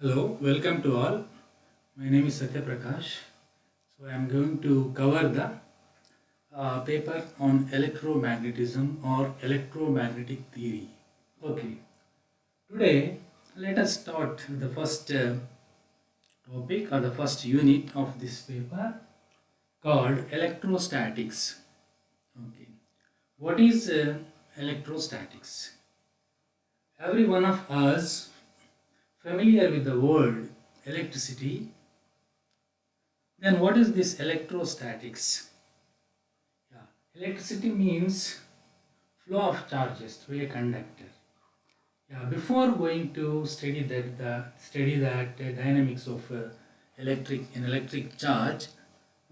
Hello, welcome to all. My name is Satya Prakash. So I am going to cover the paper on electromagnetism or electromagnetic theory. Okay, today let us start with the first topic or the first unit of this paper called electrostatics. Okay, what is electrostatics? Every one of us familiar with the word electricity. Then what is this electrostatics? Yeah, electricity means flow of charges through a conductor. Yeah, before going to study that dynamics of electric charge,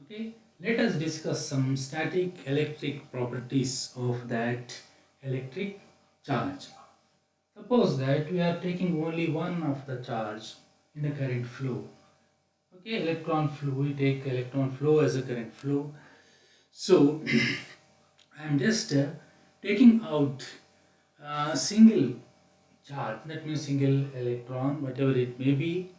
okay, let us discuss some static electric properties of that electric charge. Suppose that we are taking only one of the charge in the current flow. Okay, electron flow, we take electron flow as a current flow. So I am just taking out a single charge, that means single electron, whatever it may be.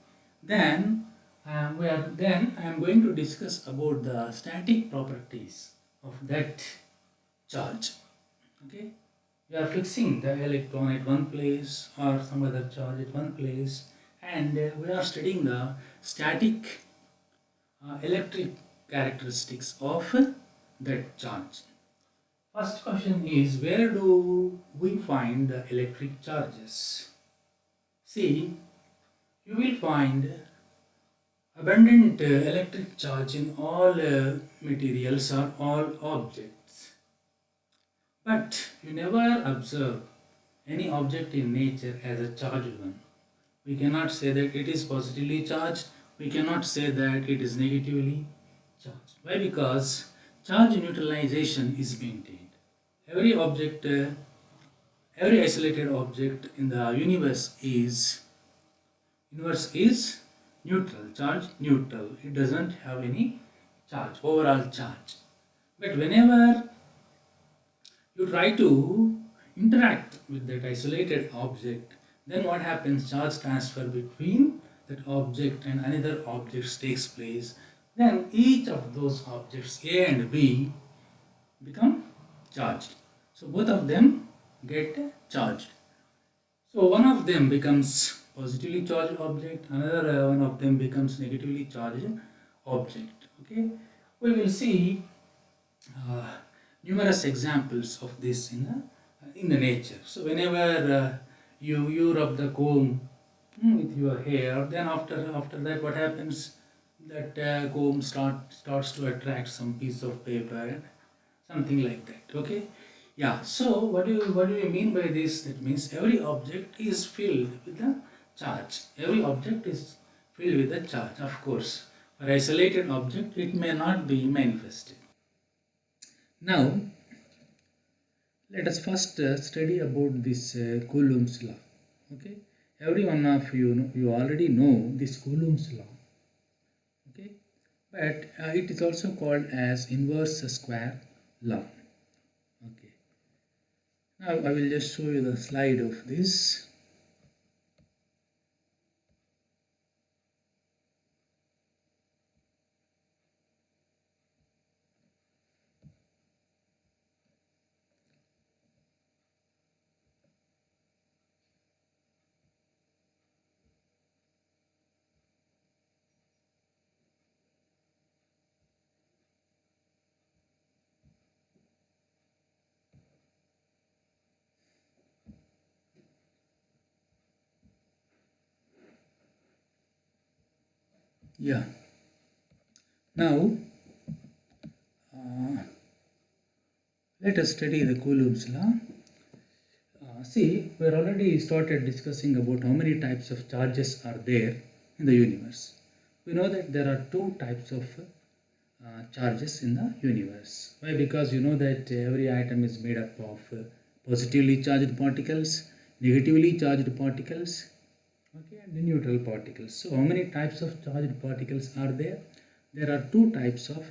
Then I am going to discuss about the static properties of that charge. Okay, we are fixing the electron at one place or some other charge at one place, and we are studying the static electric characteristics of that charge. First question is, where do we find the electric charges? See, you will find abundant electric charge in all materials or all objects. But you never observe any object in nature as a charged one. We cannot say that it is positively charged. We cannot say that it is negatively charged. Why? Because charge neutralization is maintained. Every object, every isolated object in the universe is neutral, charge neutral. It doesn't have any charge, overall charge. But whenever you try to interact with that isolated object, then what happens? Charge transfer between that object and another object takes place. Then each of those objects A and B become charged. So both of them get charged. So one of them becomes positively charged object, another one of them becomes negatively charged object. Okay, we will see uh, numerous examples of this in the nature. So whenever you rub the comb with your hair, then after that what happens? That comb starts to attract some piece of paper and something like that. Okay, yeah. So what do you mean by this? That means every object is filled with the charge. Every object is filled with the charge. Of course, for isolated object, it may not be manifested. Now, let us first study about this Coulomb's law. Okay, every one of you already know this Coulomb's law. Okay, but it is also called as inverse square law. Okay, now I will just show you the slide of this. Yeah, now let us study the Coulomb's law. See, we already started discussing about how many types of charges are there in the universe. We know that there are two types of charges in the universe. Why? Because you know that every atom is made up of positively charged particles, negatively charged particles, okay, and the neutral particles. So how many types of charged particles are there? There are two types of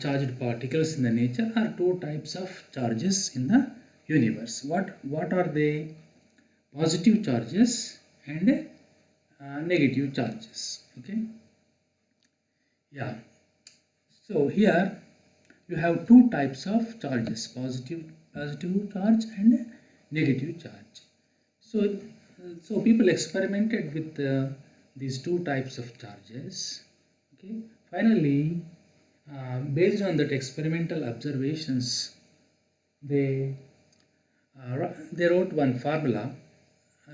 charged particles in the nature, or two types of charges in the universe. What are they? Positive charges and negative charges. Okay. Yeah. So here you have two types of charges: positive charge and negative charge. So people experimented with these two types of charges. Okay. Finally, based on that experimental observations, they they wrote one formula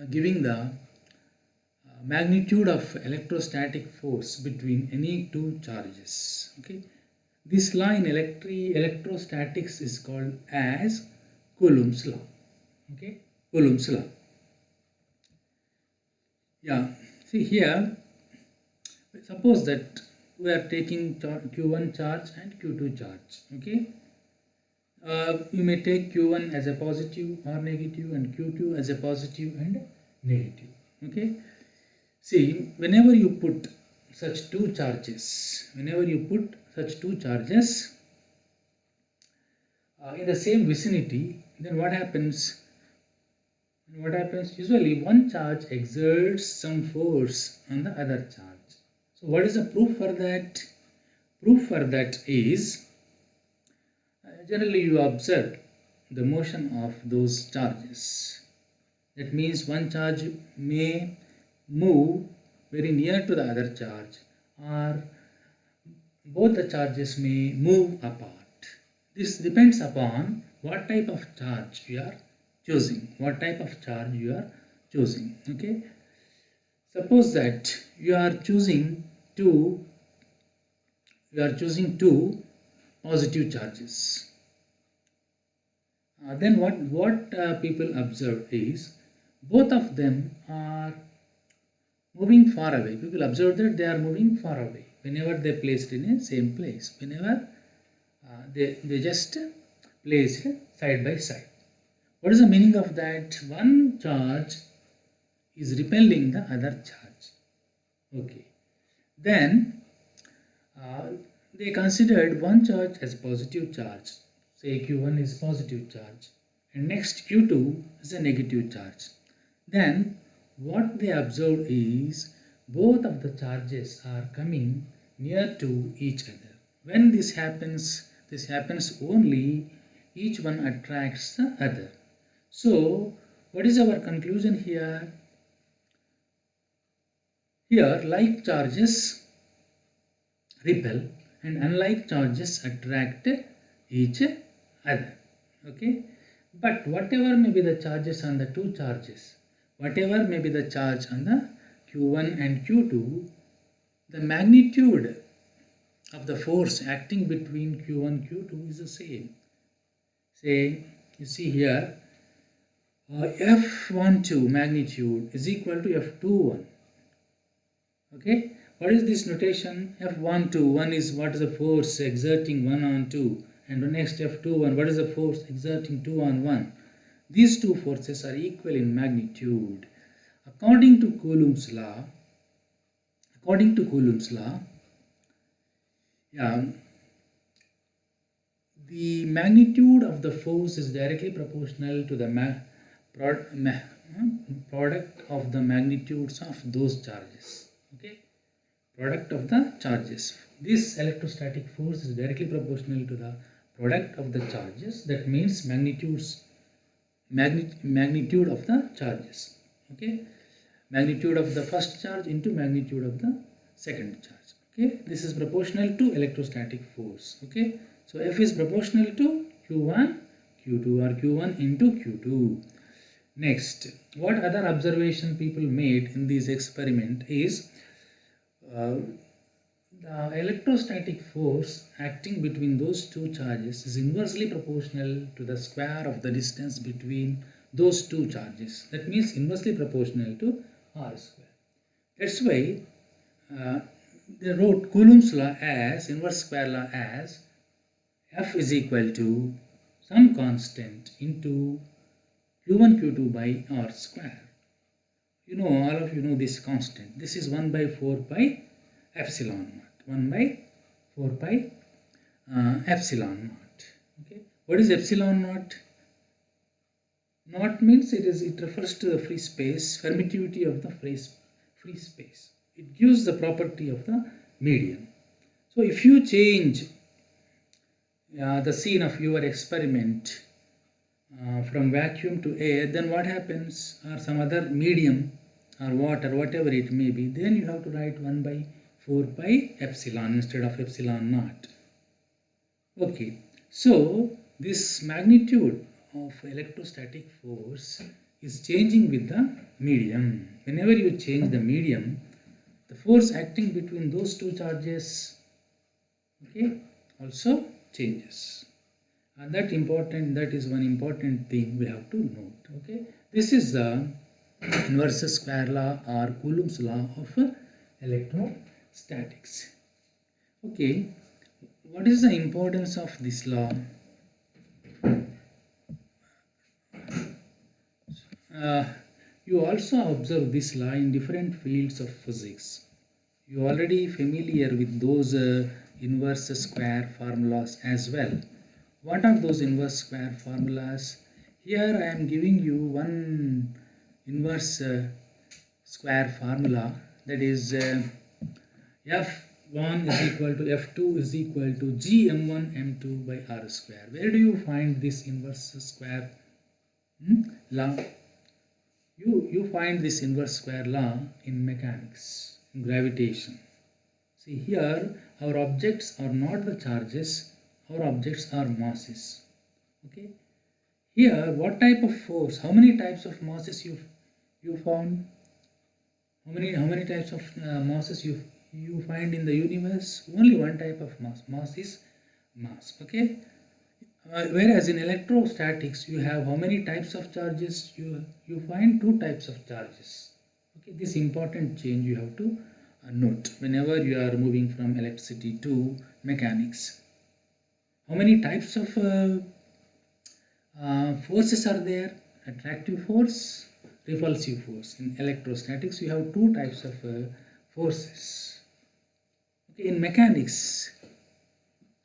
giving the magnitude of electrostatic force between any two charges. Okay, this law in electrostatics is called as Coulomb's law. Okay, Coulomb's law. Yeah, see here, suppose that we are taking Q1 charge and Q2 charge. Okay, you may take Q1 as a positive or negative and Q2 as a positive and negative. Okay, see, whenever you put such two charges, in the same vicinity, then what happens? Usually one charge exerts some force on the other charge. So what is the proof for that? Proof for that is generally you observe the motion of those charges. That means one charge may move very near to the other charge, or both the charges may move apart. This depends upon what type of charge you are choosing. Okay. Suppose that you are choosing two positive charges. Then what people observe is both of them are moving far away. People observe that they are moving far away whenever they placed in a same place. Whenever they just placed side by side. What is the meaning of that? One charge is repelling the other charge. Okay. Then they considered one charge as positive charge. Say Q1 is positive charge and next Q2 is a negative charge. Then what they observed is both of the charges are coming near to each other. When this happens only each one attracts the other. So what is our conclusion here? Here like charges repel and unlike charges attract each other. Okay, but whatever may be the charges on the two charges, whatever may be the charge on the Q1 and Q2, the magnitude of the force acting between Q1 and Q2 is the same. Say, you see here, F12 magnitude is equal to F21. Okay, what is this notation? F12, one is what is the force exerting 1 on 2, and the next F21, what is the force exerting 2 on 1? These two forces are equal in magnitude. According to Coulomb's law, the magnitude of the force is directly proportional to the product of the magnitudes of those charges. Okay, product of the charges. This electrostatic force is directly proportional to the product of the charges. That means magnitude of the charges. Okay, magnitude of the first charge into magnitude of the second charge. Okay, this is proportional to electrostatic force. Okay, so F is proportional to Q1, Q2, or Q1 into Q2. Next, what other observation people made in this experiment is the electrostatic force acting between those two charges is inversely proportional to the square of the distance between those two charges. That means inversely proportional to R square. That's why they wrote Coulomb's law as, inverse square law as, F is equal to some constant into Q1 Q2 by R square. You know, all of you know this constant. This is 1 by 4 pi epsilon naught. 1 by 4 pi epsilon naught. Okay. What is epsilon naught? Naught means it refers to the free space, permittivity of the free space. It gives the property of the medium. So if you change the scene of your experiment from vacuum to air, then what happens? Or some other medium or water, whatever it may be, then you have to write 1 by 4 pi epsilon instead of epsilon naught. Okay, so this magnitude of electrostatic force is changing with the medium. Whenever you change the medium, the force acting between those two charges, okay, also changes. And that is one important thing we have to note. Okay, this is the inverse square law or Coulomb's law of electrostatics. Okay, what is the importance of this law? You also observe this law in different fields of physics. You are already familiar with those inverse square formulas as well. What are those inverse square formulas? Here I am giving you one inverse square formula, that is F1 is equal to F2 is equal to Gm1 m2 by r square. Where do you find this inverse square law? You find this inverse square law in mechanics, in gravitation. See here, our objects are not the charges, our objects are masses. Okay. Here, what type of force? How many types of masses you found? How many types of masses you find in the universe? Only one type of mass. Mass is mass. Okay. Whereas in electrostatics, you have how many types of charges? You find two types of charges. Okay. This important change you have to note whenever you are moving from electricity to mechanics. How many types of forces are there? Attractive force, repulsive force. In electrostatics, you have two types of forces. Okay, in mechanics,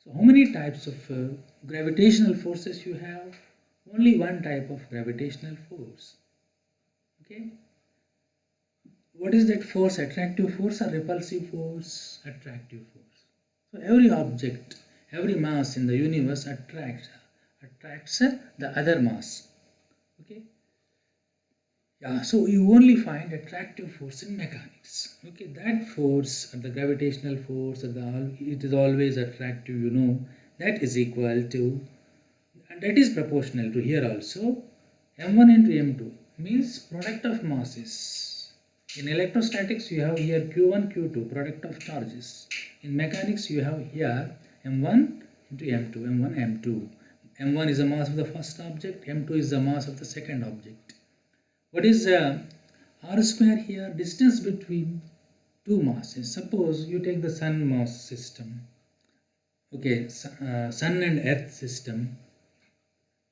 so how many types of gravitational forces you have? Only one type of gravitational force. Okay. What is that force? Attractive force or repulsive force? Attractive force. So every object, every mass in the universe attracts the other mass. Okay. Yeah, so you only find attractive force in mechanics. Okay, that force, the gravitational force, it is always attractive, you know, that is equal to, and that is proportional to here also, m1 into m2 means product of masses. In electrostatics, you have here q1, q2, product of charges. In mechanics, you have here m1 into m2, m1, m2. m1 is the mass of the first object, m2 is the mass of the second object. What is r square here? Distance between two masses. Suppose you take the sun mass system. Okay, sun and earth system.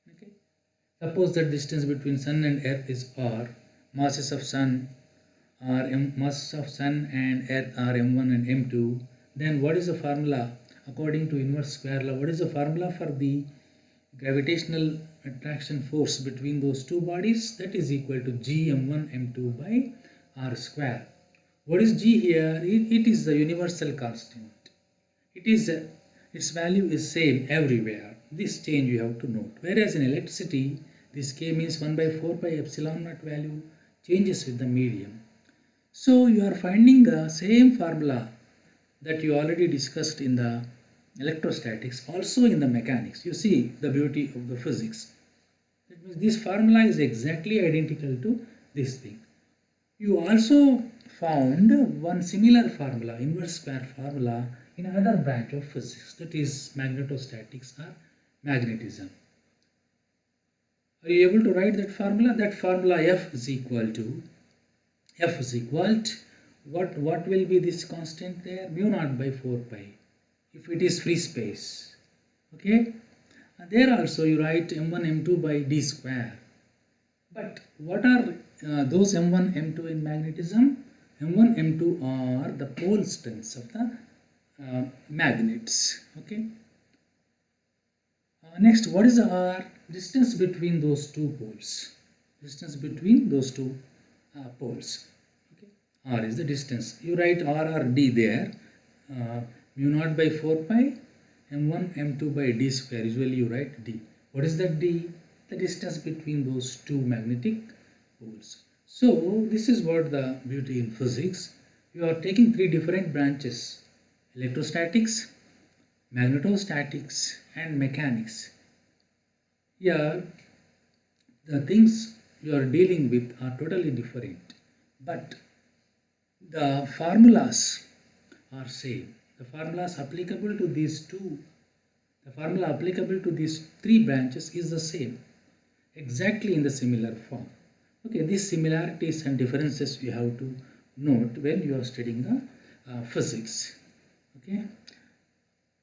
Okay. Suppose the distance between sun and earth is r. Masses of sun are masses of sun and earth are m1 and m2. Then what is the formula according to inverse square law? What is the formula for the gravitational attraction force between those two bodies? That is equal to g m1 m2 by r square. What is g here? It is the universal constant. Its value is same everywhere. This change you have to note. Whereas in electricity, this k means 1 by 4 pi epsilon naught value changes with the medium. So you are finding the same formula that you already discussed in the electrostatics, also in the mechanics. You see the beauty of the physics. That means this formula is exactly identical to this thing. You also found one similar formula, inverse square formula, in another branch of physics, that is magnetostatics or magnetism. Are you able to write that formula? That formula F is equal to what will be this constant there? Mu naught by 4 pi. If it is free space. Okay. And there also you write m1 m2 by d square. But what are those m1 m2 in magnetism? m1 m2 are the pole strengths of the magnets. Okay. Next, what is the r? Distance between those two poles. Distance between those two poles. Okay. r is the distance. You write r or d there. Mu naught by 4 pi m1 m2 by d square. Usually you write d. What is that d? The distance between those two magnetic poles. So this is what the beauty in physics. You are taking three different branches: electrostatics, magnetostatics, and mechanics. Here the things you are dealing with are totally different, but the formulas are same. The formulas applicable to these two, the formula applicable to these three branches is the same, exactly in the similar form. Okay, these similarities and differences you have to note when you are studying the physics. Okay,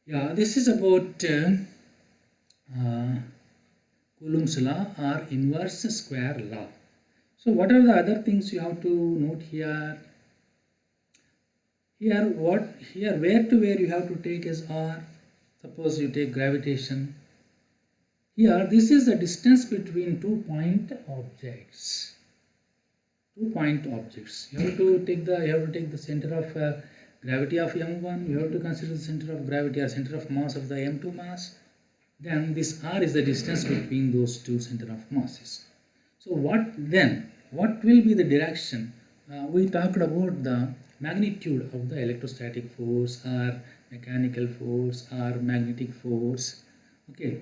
yeah, this is about Coulomb's law or inverse square law. So what are the other things you have to note here? Here where to where you have to take as r. Suppose you take gravitation. Here this is the distance between 2 point objects. 2 point objects. You have to take the center of gravity of m1. You have to consider the center of gravity or center of mass of the m2 mass. Then this r is the distance between those two center of masses. So what will be the direction? We talked about the magnitude of the electrostatic force or mechanical force or magnetic force. Okay,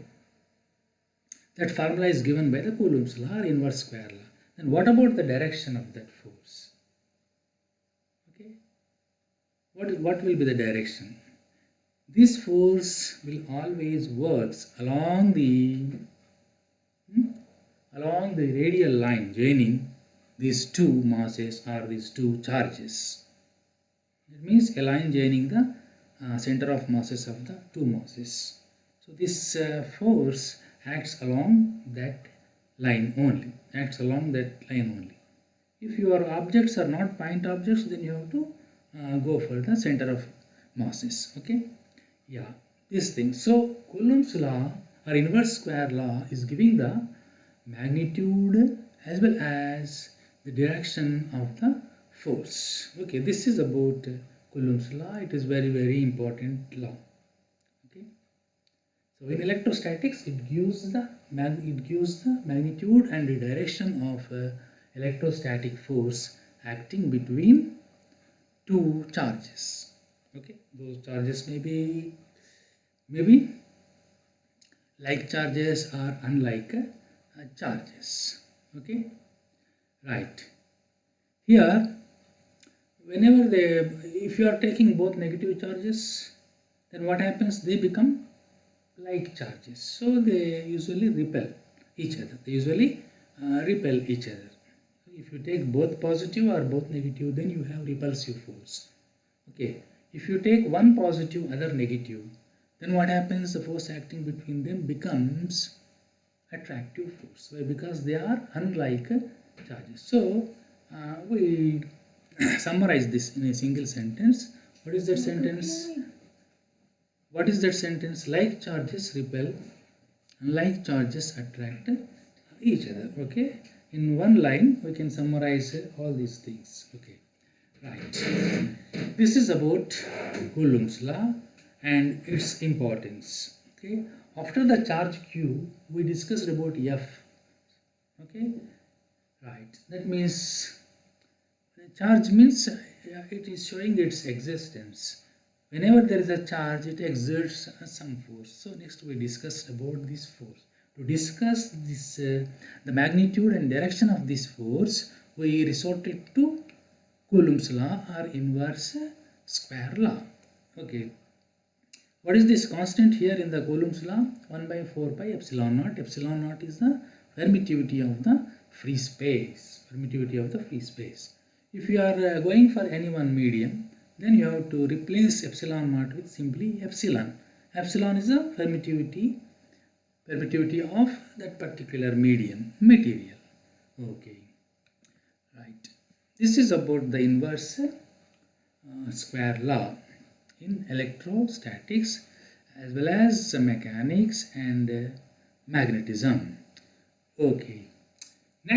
that formula is given by the Coulomb's law or inverse square law. Then what about the direction of that force? Okay, what will be the direction? This force will always works along the radial line joining these two masses or these two charges. It means a line joining the center of masses of the two masses. So this force acts along that line only. If your objects are not point objects, then you have to go for the center of masses. Okay. Yeah, this thing. So Coulomb's law or inverse square law is giving the magnitude as well as the direction of the force. Okay, this is about Coulomb's law. It is very, very important law. Okay. So in electrostatics, it gives the magnitude and the direction of electrostatic force acting between two charges. Okay, those charges may be like charges or unlike charges. Okay, right. Here, if you are taking both negative charges, then what happens? They become like charges. So they usually repel each other. If you take both positive or both negative, then you have repulsive force. Okay. If you take one positive, other negative, then what happens? The force acting between them becomes attractive force. Why? Because they are unlike charges. So we summarize this in a single sentence. What is that sentence? Like charges repel, unlike charges attract each other. Okay. In one line, we can summarize all these things. Okay. Right. This is about Coulomb's law and its importance. Okay. After the charge Q, we discussed about F. Okay. Right. That means charge means it is showing its existence. Whenever there is a charge, it exerts some force. So next we discussed about this force. To discuss this, the magnitude and direction of this force, we resorted to Coulomb's law or inverse square law. Okay. What is this constant here in the Coulomb's law? 1 by 4 pi epsilon naught. Epsilon naught is the permittivity of the free space. If you are going for any one medium, then you have to replace epsilon naught with simply epsilon. Epsilon is the permittivity of that particular material. Okay. Right. This is about the inverse square law in electrostatics as well as mechanics and magnetism. Okay.